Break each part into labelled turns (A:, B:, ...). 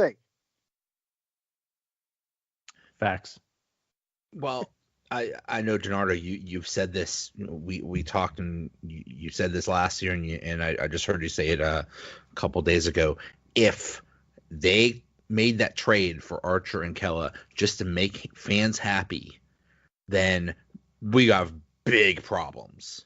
A: think.
B: Facts.
C: Well, I know, DiNardo, you've said this. We talked, and you said this last year, and I just heard you say it a couple days ago. If they made that trade for Archer and Kella just to make fans happy, then we got big problems.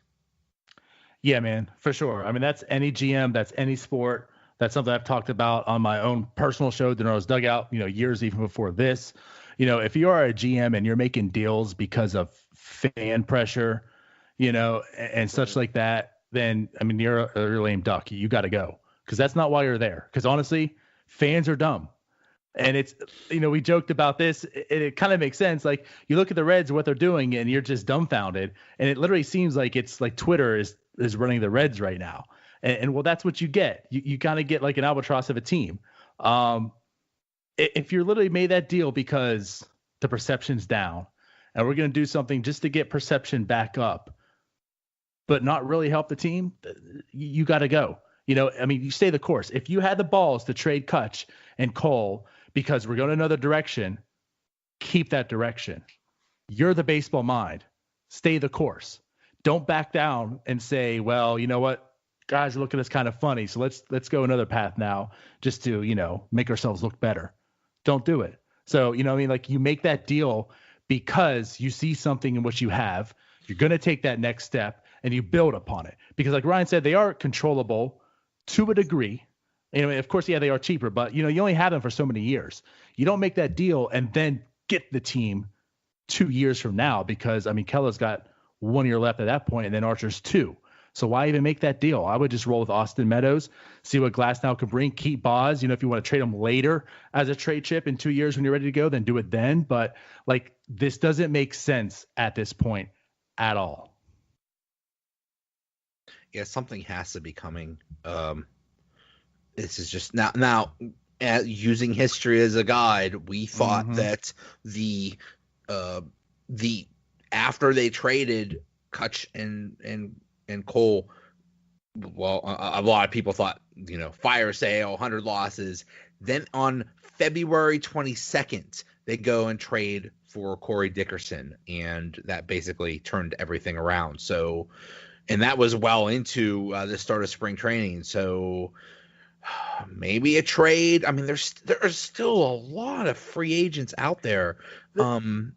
B: Yeah, man, for sure. I mean, that's any GM, that's any sport. That's something I've talked about on my own personal show, DiNardo's Dugout, years even before this. If you are a GM and you're making deals because of fan pressure, and such like that, then, I mean, you're a lame duck. You got to go, because that's not why you're there. Because honestly, fans are dumb. And it's, we joked about this. It kind of makes sense. Like, you look at the Reds, what they're doing, and you're just dumbfounded. And it literally seems like it's like Twitter is running the Reds right now. And well, that's what you get. You kind of get like an albatross of a team. If you're literally made that deal because the perception's down and we're going to do something just to get perception back up, but not really help the team, you got to go. I mean, you stay the course. If you had the balls to trade Kutch and Cole because we're going another direction, keep that direction. You're the baseball mind. Stay the course. Don't back down and say, well, you know what? Guys look at us kind of funny, so let's go another path now just to, make ourselves look better. Don't do it. So, I mean, like, you make that deal because you see something in what you have. You're going to take that next step and you build upon it. Because like Ryan said, they are controllable to a degree. Of course, yeah, they are cheaper, but, you only have them for so many years. You don't make that deal and then get the team 2 years from now because, I mean, Kella's got 1 year left at that point and then Archer's 2. So why even make that deal? I would just roll with Austin Meadows, see what Glasnow can bring, keep Boz. If you want to trade him later as a trade chip in 2 years when you're ready to go, then do it then. But like, this doesn't make sense at this point at all.
C: Yeah, something has to be coming. This is just now using history as a guide. We thought that the after they traded Kutch and Cole, well, a lot of people thought, fire sale, 100 losses. Then on February 22nd, they go and trade for Corey Dickerson, and that basically turned everything around. So, and that was well into the start of spring training. So maybe a trade. I mean, there's still a lot of free agents out there. Go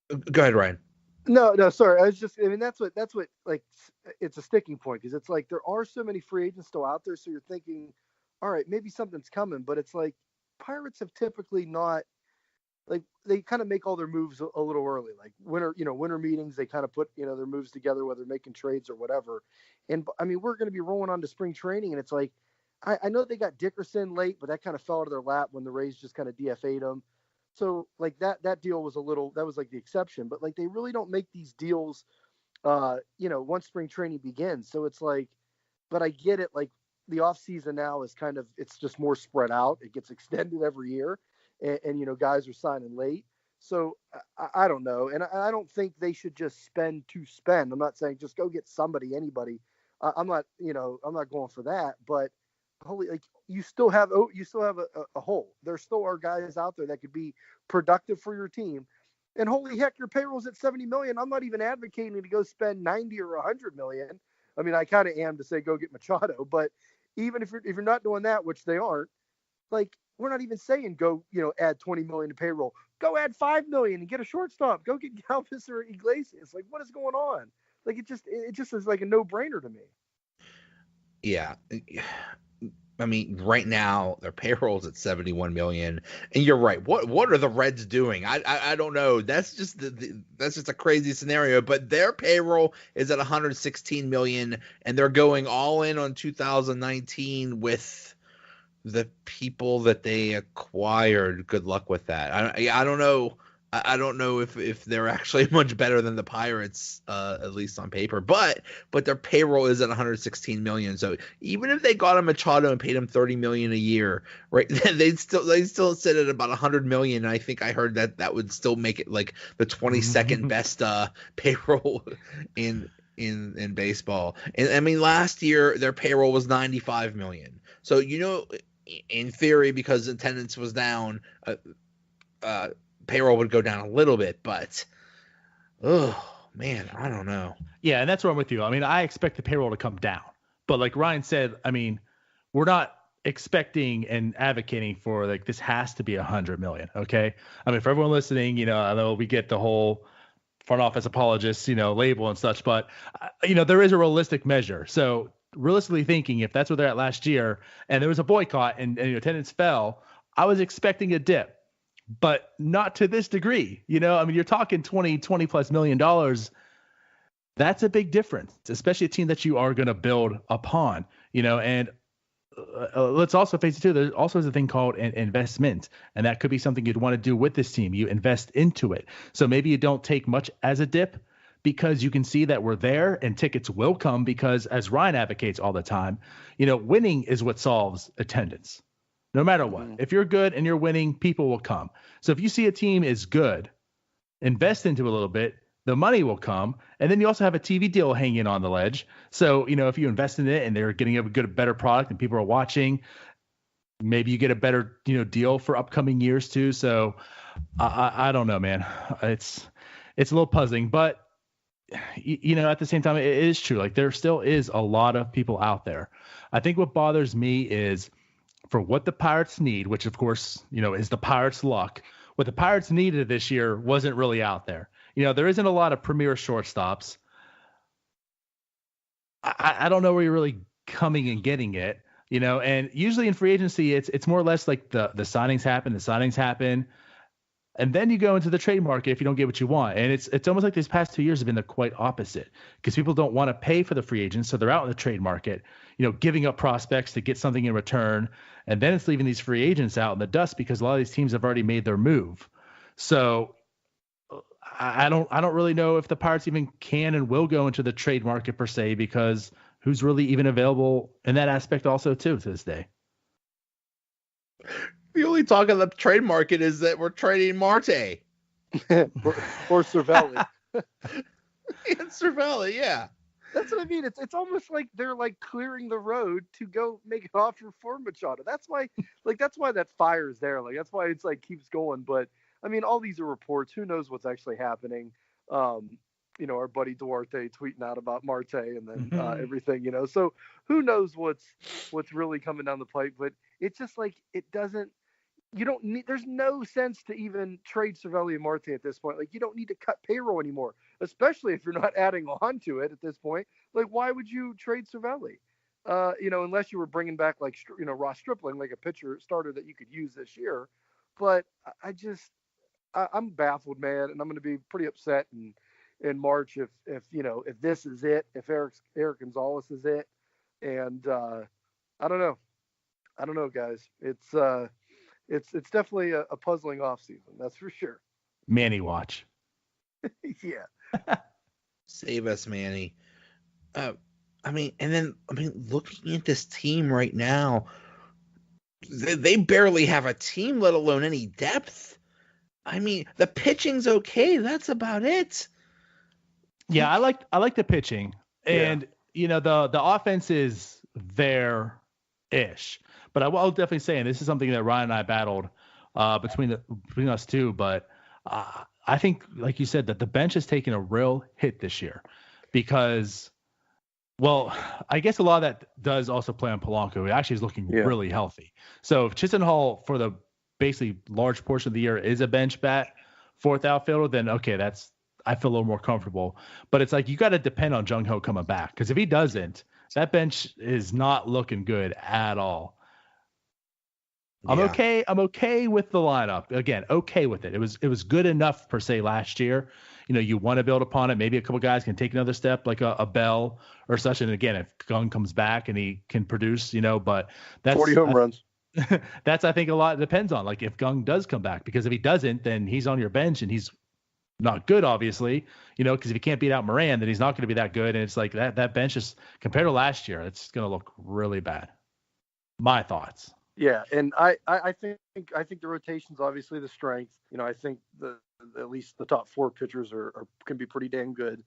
C: ahead, Ryan.
A: No, sorry. That's what like, it's a sticking point, because it's like there are so many free agents still out there. So you're thinking, all right, maybe something's coming, but it's like Pirates have typically not, like, they kind of make all their moves a little early, like winter meetings. They kind of put, their moves together, whether making trades or whatever. And I mean, we're going to be rolling on to spring training, and it's like, I know they got Dickerson late, but that kind of fell out of their lap when the Rays just kind of DFA'd him. So like that deal was that was like the exception, but like, they really don't make these deals, once spring training begins. So it's like, but I get it. Like, the off season now is kind of, it's just more spread out. It gets extended every year, and guys are signing late. So I don't know. And I don't think they should just spend to spend. I'm not saying just go get anybody. I'm not going for that, but like, you still have a hole. There still are guys out there that could be productive for your team. And holy heck, your payroll's at $70 million. I'm not even advocating to go spend 90 or 100 million. I mean, I kind of am to say go get Machado, but even if you're not doing that, which they aren't, like, we're not even saying go, add 20 million to payroll. Go add 5 million and get a shortstop. Go get Galvis or Iglesias. Like, what is going on? Like, it just is like a no-brainer to me.
C: Yeah. I mean, right now their payroll's at 71 million, and you're right. What are the Reds doing? I don't know. That's just that's just a crazy scenario. But their payroll is at 116 million, and they're going all in on 2019 with the people that they acquired. Good luck with that. I don't know. I don't know if they're actually much better than the Pirates, at least on paper, but their payroll is at 116 million. So even if they got a Machado and paid him 30 million a year, right, they'd still sit at about 100 million. And I think I heard that would still make it like the 22nd best payroll in baseball. And I mean, last year their payroll was 95 million. So in theory, because attendance was down, payroll would go down a little bit, but oh man, I don't know.
B: Yeah, and that's where I'm with you. I mean, I expect the payroll to come down, but like Ryan said, I mean, we're not expecting and advocating for like this has to be 100 million. Okay, I mean, for everyone listening, I know we get the whole front office apologists, label and such, but there is a realistic measure. So realistically thinking, if that's where they're at last year, and there was a boycott and attendance fell, I was expecting a dip, but not to this degree. I mean, you're talking 20 plus $20 million. That's a big difference, especially a team that you are going to build upon, and let's also face it too. There's also a thing called an investment, and that could be something you'd want to do with this team. You invest into it. So maybe you don't take much as a dip because you can see that we're there and tickets will come because, as Ryan advocates all the time, winning is what solves attendance. No matter what, if you're good and you're winning, people will come. So if you see a team is good, invest into it a little bit, the money will come. And then you also have a TV deal hanging on the ledge. So, if you invest in it and they're getting a better product and people are watching, maybe you get a better, deal for upcoming years too. So I don't know, man. It's a little puzzling, but at the same time, it is true. Like there still is a lot of people out there. I think what bothers me is for what the Pirates need, which of course, is the Pirates' luck. What the Pirates needed this year wasn't really out there. There isn't a lot of premier shortstops. I don't know where you're really coming and getting it, and usually in free agency, it's more or less like the signings happen. And then you go into the trade market if you don't get what you want. And it's almost like these past 2 years have been the quite opposite because people don't want to pay for the free agents. So they're out in the trade market, giving up prospects to get something in return. And then it's leaving these free agents out in the dust because a lot of these teams have already made their move. So I don't really know if the Pirates even can and will go into the trade market per se, because who's really even available in that aspect also too to this day.
C: The only talk of the trade market is that we're trading Marte
A: or Cervelli.
C: Cervelli, yeah.
A: That's what I mean. It's almost like they're like clearing the road to go make an offer for Machado. That's why that fire is there. Like that's why it's like keeps going. But I mean, all these are reports. Who knows what's actually happening? Our buddy Duarte tweeting out about Marte and then everything. So who knows what's really coming down the pipe? But it's just like it doesn't. You don't need. There's no sense to even trade Cervelli and Marte at this point. Like you don't need to cut payroll anymore, especially if you're not adding on to it at this point. Like why would you trade Cervelli? Unless you were bringing back like Ross Stripling, like a pitcher starter that you could use this year. But I'm baffled, man, and I'm going to be pretty upset in March if this is it, if Eric Gonzalez is it, and I don't know, guys. It's definitely a puzzling offseason, that's for sure.
B: Manny watch.
A: Yeah.
C: Save us, Manny. Looking at this team right now, they barely have a team, let alone any depth. I mean, the pitching's okay. That's about it.
B: Yeah, I like the pitching, and the offense is there-ish. But I will definitely say, and this is something that Ryan and I battled between us two. But I think, like you said, that the bench has taken a real hit this year because, well, I guess a lot of that does also play on Polanco, who actually is looking really healthy. So if Chisenhall for the basically large portion of the year is a bench bat, fourth outfielder, then okay, I feel a little more comfortable. But it's like you got to depend on Jung Ho coming back, because if he doesn't, that bench is not looking good at all. I'm okay with the lineup. Again, okay with it. It was good enough per se last year. You want to build upon it. Maybe a couple guys can take another step, like a Bell or such. And again, if Gung comes back and he can produce, but that's
A: 40 home runs.
B: That's, I think, a lot depends on, like, if Gung does come back, because if he doesn't, then he's on your bench and he's not good, obviously, because if he can't beat out Moran, then he's not going to be that good. And it's like that bench is, compared to last year, it's going to look really bad. My thoughts.
A: Yeah, and I think the rotation's obviously the strength. I think at least the top four pitchers can be pretty dang good.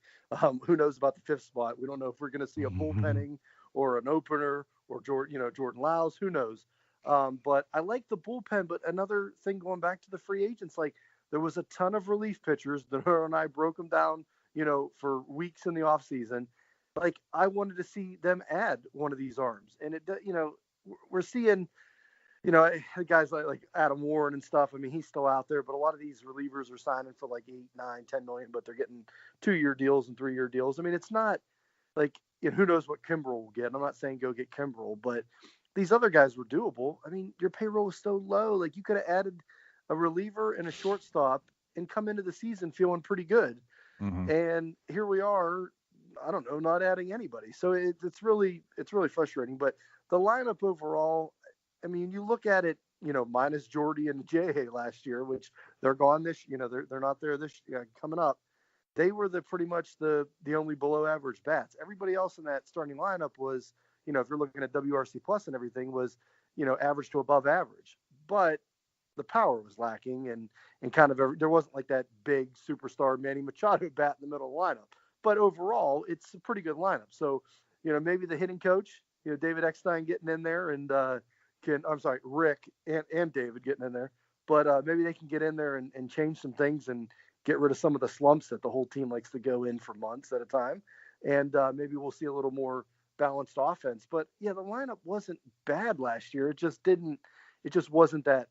A: Who knows about the fifth spot? We don't know if we're going to see a bullpenning or an opener or Jordan Lyles. Who knows? But I like the bullpen. But another thing, going back to the free agents, like there was a ton of relief pitchers. DiNardo and I broke them down, for weeks in the offseason. Like I wanted to see them add one of these arms, and we're seeing, guys like Adam Warren and stuff. I mean, he's still out there, but a lot of these relievers are signing for like 8, 9, 10 million, but they're getting 2-year deals and 3-year deals. I mean, it's not like, who knows what Kimbrel will get. I'm not saying go get Kimbrel, but these other guys were doable. I mean, your payroll was so low. Like you could have added a reliever and a shortstop and come into the season feeling pretty good.
B: Mm-hmm.
A: And here we are, I don't know, not adding anybody. So it's really frustrating. But the lineup overall, I mean, you look at it, minus Jordy and J.A. last year, which they're gone this, they're not there this coming up. They were pretty much the only below average bats. Everybody else in that starting lineup was, if you're looking at WRC plus and everything, was, average to above average. But the power was lacking, and kind of there wasn't like that big superstar Manny Machado bat in the middle of the lineup. But overall, it's a pretty good lineup. So, maybe the hitting coach, David Eckstein getting in there, and Rick and David getting in there. But maybe they can get in there and change some things and get rid of some of the slumps that the whole team likes to go in for months at a time. And maybe we'll see a little more balanced offense. But yeah, the lineup wasn't bad last year. It just wasn't that,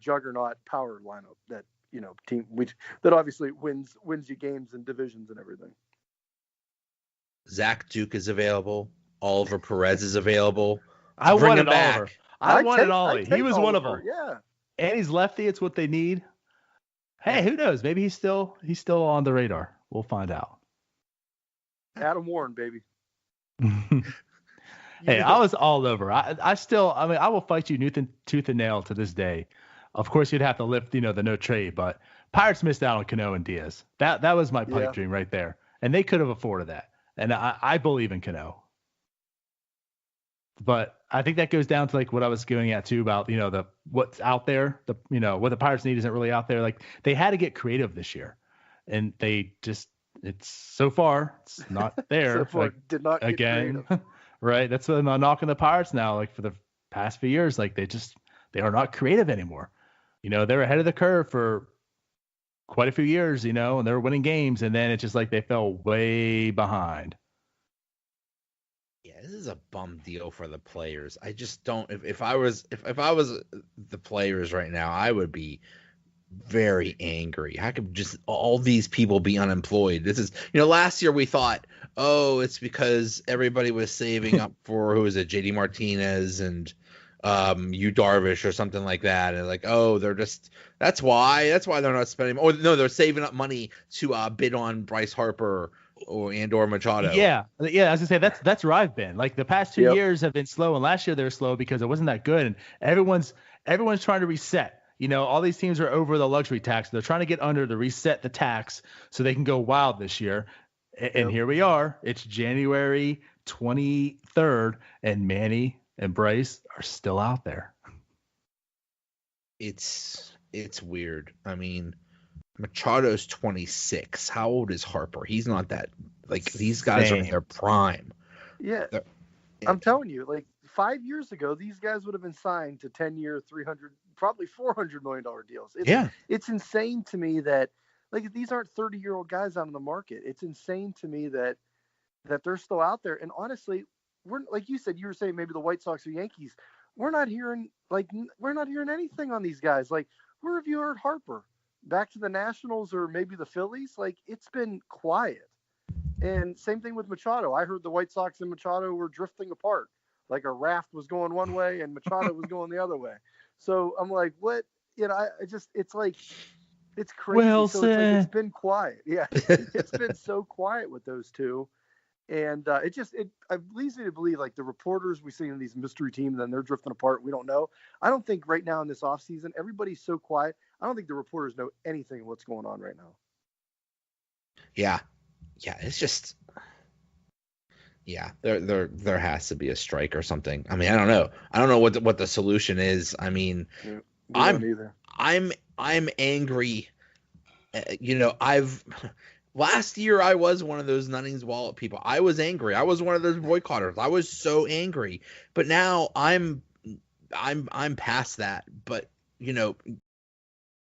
A: juggernaut power lineup that, that obviously wins you games and divisions and everything.
C: Zach Duke is available. Oliver Perez is available.
B: I wanted
C: back.
B: Oliver. I wanted Ollie. He was one of them.
A: Yeah.
B: And he's lefty. It's what they need. Hey, who knows? Maybe he's still on the radar. We'll find out.
A: Adam Warren, baby.
B: Hey, I was all over. I will fight you tooth and nail to this day. Of course, you'd have to lift, the no trade, but Pirates missed out on Cano and Diaz. That was my pipe dream right there, and they could have afforded that. And I believe in Cano. But I think that goes down to like what I was going at too about, what's out there, what the Pirates need isn't really out there. Like they had to get creative this year, and it's so far it's not there.
A: So far, did not get
B: again,
A: creative.
B: Right? That's what I'm knocking the Pirates now. Like for the past few years, like they are not creative anymore. They're ahead of the curve for quite a few years, and they're winning games, and then it's just like they fell way behind.
C: Yeah, this is a bum deal for the players. I just don't. If I was the players right now, I would be very angry. How could just all these people be unemployed? This is, last year we thought, oh, it's because everybody was saving up for JD Martinez and Yu Darvish or something like that, and like, oh, that's why they're not spending. Or no, they're saving up money to bid on Bryce Harper or Machado.
B: Yeah. I was gonna say that's where I've been. Like the past 2 years have been slow, and last year they were slow because it wasn't that good, and everyone's trying to reset. All these teams are over the luxury tax. They're trying to get under to reset the tax so they can go wild this year. And here we are. It's January 23rd, and Manny and Bryce are still out there.
C: It's weird. I mean, Machado's 26. How old is Harper? He's not that. Like these guys are in their prime.
A: Yeah, I'm telling you, like 5 years ago, these guys would have been signed to 10-year, $300, probably $400 million deals. It's insane to me that like these aren't 30-year-old guys out on the market. It's insane to me that they're still out there. And honestly, we're like you said, you were saying maybe the White Sox or Yankees. We're not hearing anything on these guys. Like where have you heard Harper? Back to the Nationals or maybe the Phillies? Like it's been quiet. And same thing with Machado. I heard the White Sox and Machado were drifting apart. Like a raft was going one way and Machado was going the other way. So I'm like, what? It's like, it's crazy.
B: Wilson.
A: So it's been quiet. Yeah. It's been so quiet with those two. And it leads me to believe like the reporters we see in these mystery teams, then they're drifting apart. We don't know. I don't think right now in this offseason, everybody's so quiet. I don't think the reporters know anything of what's going on right now.
C: Yeah. It's just, there has to be a strike or something. I mean, I don't know what the solution is. I mean, I'm angry. Last year I was one of those Nunnings wallet people. I was angry. I was one of those boycotters. I was so angry. But now I'm I'm past that, but you know,